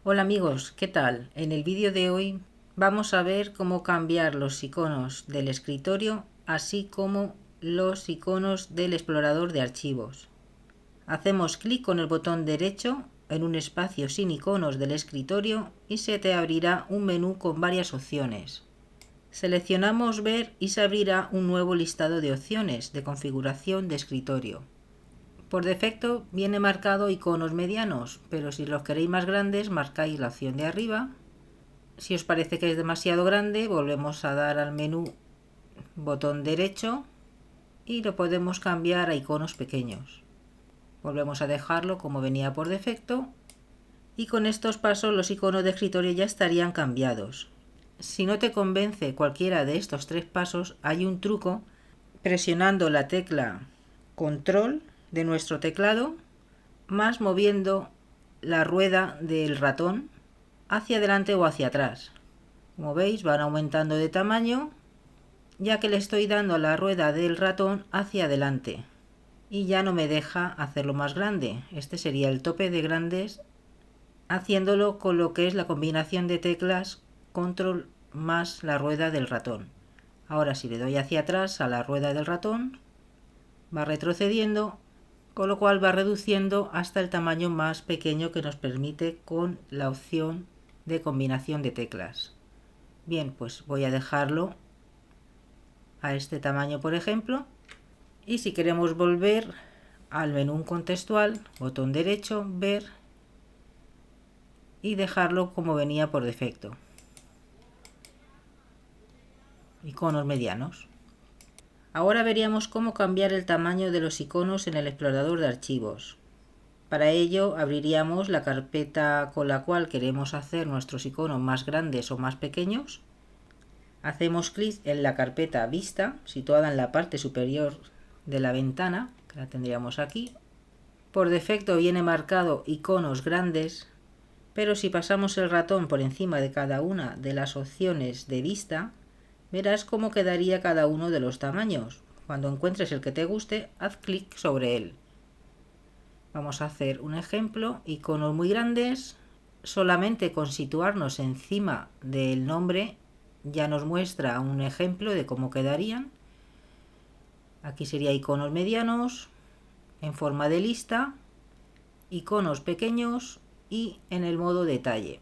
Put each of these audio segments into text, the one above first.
Hola amigos, ¿qué tal? En el vídeo de hoy vamos a ver cómo cambiar los iconos del escritorio, así como los iconos del explorador de archivos. Hacemos clic con el botón derecho en un espacio sin iconos del escritorio y se te abrirá un menú con varias opciones. Seleccionamos ver y se abrirá un nuevo listado de opciones de configuración de escritorio. Por defecto viene marcado iconos medianos, pero si los queréis más grandes marcáis la opción de arriba. Si os parece que es demasiado grande, volvemos a dar al menú botón derecho y lo podemos cambiar a iconos pequeños. Volvemos a dejarlo como venía por defecto y con estos pasos los iconos de escritorio ya estarían cambiados. Si no te convence cualquiera de estos tres pasos, hay un truco. Presionando la tecla control de nuestro teclado más moviendo la rueda del ratón hacia adelante o hacia atrás. Como veis, van aumentando de tamaño ya que le estoy dando a la rueda del ratón hacia adelante y ya no me deja hacerlo más grande. Este sería el tope de grandes haciéndolo con lo que es la combinación de teclas control más la rueda del ratón. Ahora si le doy hacia atrás a la rueda del ratón va retrocediendo, con lo cual va reduciendo hasta el tamaño más pequeño que nos permite con la opción de combinación de teclas. Bien, pues voy a dejarlo a este tamaño por ejemplo, y si queremos volver al menú contextual, botón derecho, ver y dejarlo como venía por defecto. Iconos medianos. Ahora veríamos cómo cambiar el tamaño de los iconos en el explorador de archivos. Para ello abriríamos la carpeta con la cual queremos hacer nuestros iconos más grandes o más pequeños. Hacemos clic en la carpeta Vista, situada en la parte superior de la ventana, que la tendríamos aquí. Por defecto viene marcado iconos grandes, pero si pasamos el ratón por encima de cada una de las opciones de vista, verás cómo quedaría cada uno de los tamaños. Cuando encuentres el que te guste, haz clic sobre él. Vamos a hacer un ejemplo, iconos muy grandes, solamente con situarnos encima del nombre ya nos muestra un ejemplo de cómo quedarían. Aquí sería iconos medianos, en forma de lista, iconos pequeños y en el modo detalle.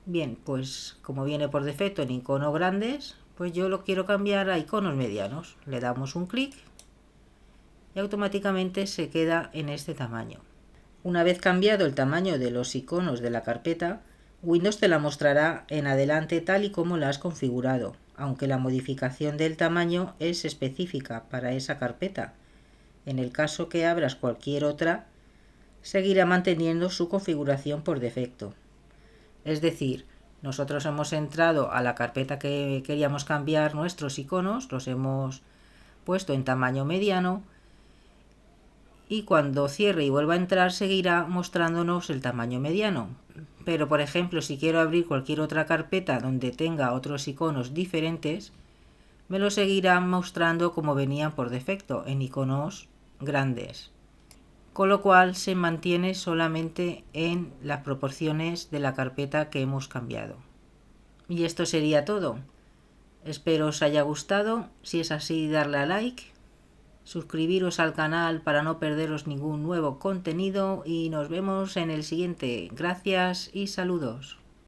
Bien, pues como viene por defecto en iconos grandes, pues yo lo quiero cambiar a iconos medianos. Le damos un clic y automáticamente se queda en este tamaño. Una vez cambiado el tamaño de los iconos de la carpeta, Windows te la mostrará en adelante tal y como la has configurado, aunque la modificación del tamaño es específica para esa carpeta. En el caso que abras cualquier otra, seguirá manteniendo su configuración por defecto. Es decir, nosotros hemos entrado a la carpeta que queríamos cambiar nuestros iconos, los hemos puesto en tamaño mediano y cuando cierre y vuelva a entrar seguirá mostrándonos el tamaño mediano. Pero por ejemplo, si quiero abrir cualquier otra carpeta donde tenga otros iconos diferentes, me lo seguirá mostrando como venían por defecto, en iconos grandes. Con lo cual se mantiene solamente en las proporciones de la carpeta que hemos cambiado. Y esto sería todo. Espero os haya gustado. Si es así, darle a like. Suscribiros al canal para no perderos ningún nuevo contenido y nos vemos en el siguiente. Gracias y saludos.